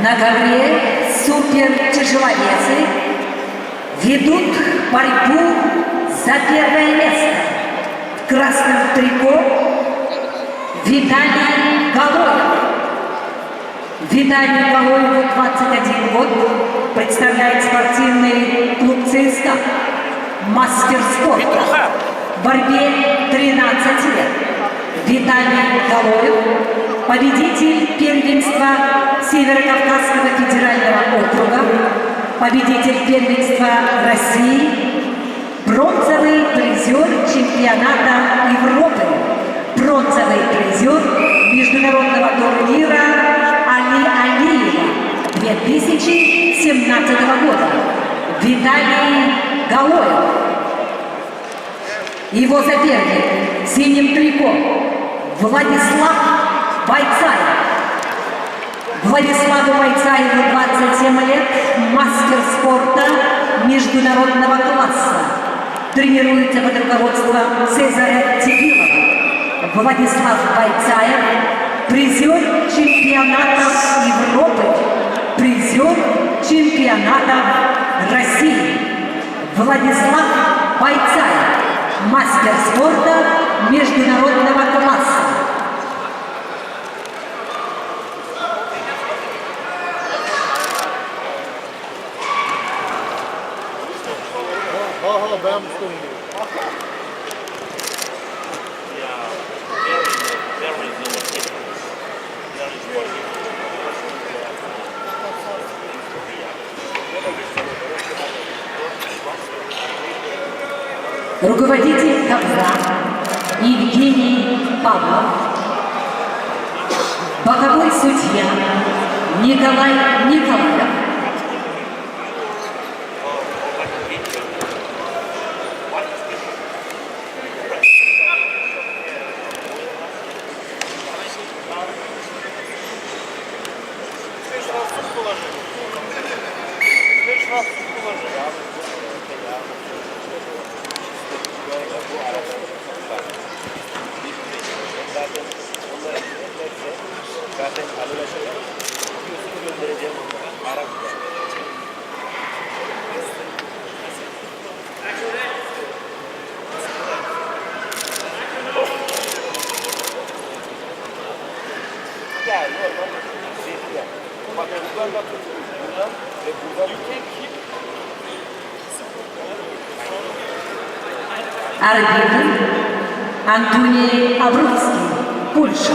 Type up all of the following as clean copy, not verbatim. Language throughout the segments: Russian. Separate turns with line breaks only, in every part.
На ковре супертяжеловесы ведут борьбу за первое место. В красном трико Виталий Галоев. Виталию Галоеву 21 год, представляет спортивный клуб ЦСКА. Мастер спорта. В борьбе 13 лет. Виталий Галоев, победитель первенства Северо-Кавказского федерального округа, победитель первенства России, бронзовый призер чемпионата Европы, бронзовый призер международного турнира Али Алиева 2017 года. Виталий Галоев. Его соперник в синем трико Владислав Бойцаев. Владиславу Бойцаеву 27 лет, мастер спорта международного класса. Тренируется под руководством Цезаря Тибилова. Владислав Бойцаев, призер чемпионатов Европы, призер чемпионатов России. Владислав Бойцаев, мастер спорта международного класса. Руководитель ковра Евгений Павлов, боковой судья Николай Николаев, арбитр Антоний Абровский, Польша.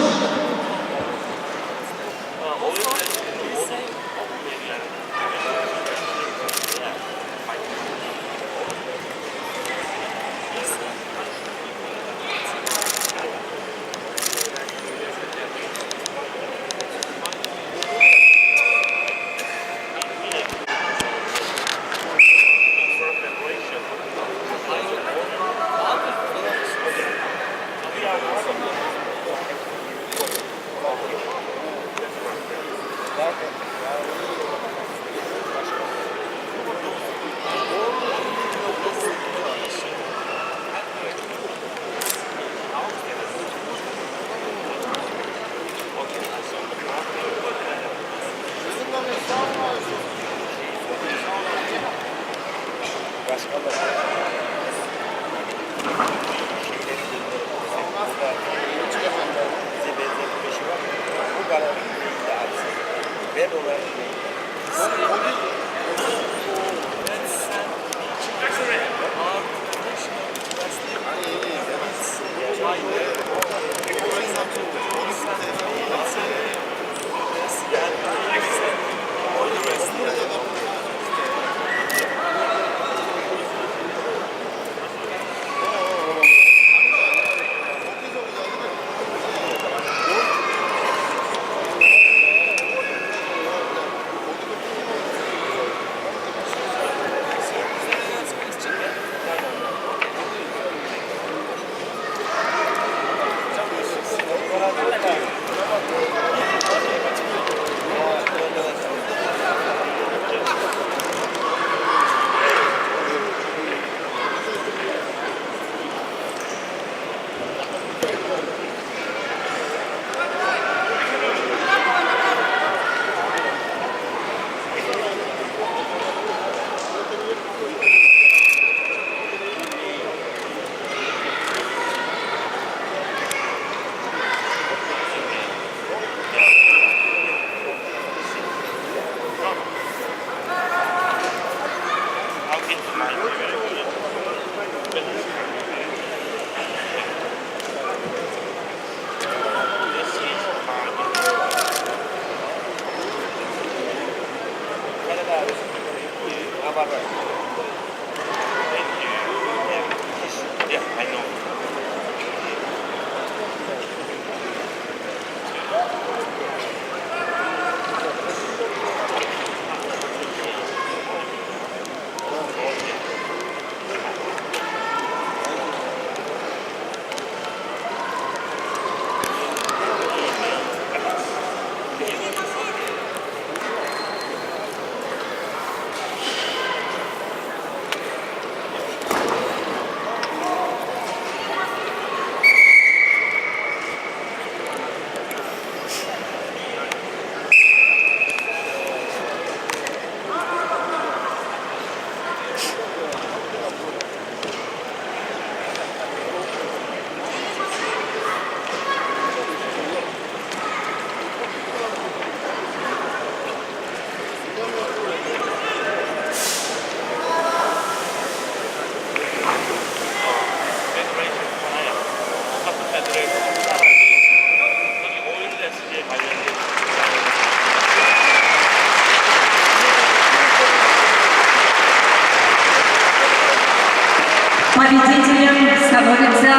Победителем становится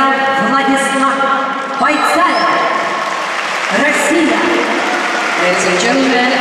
Владислав Бойцаев, Россия.
Ladies and gentlemen,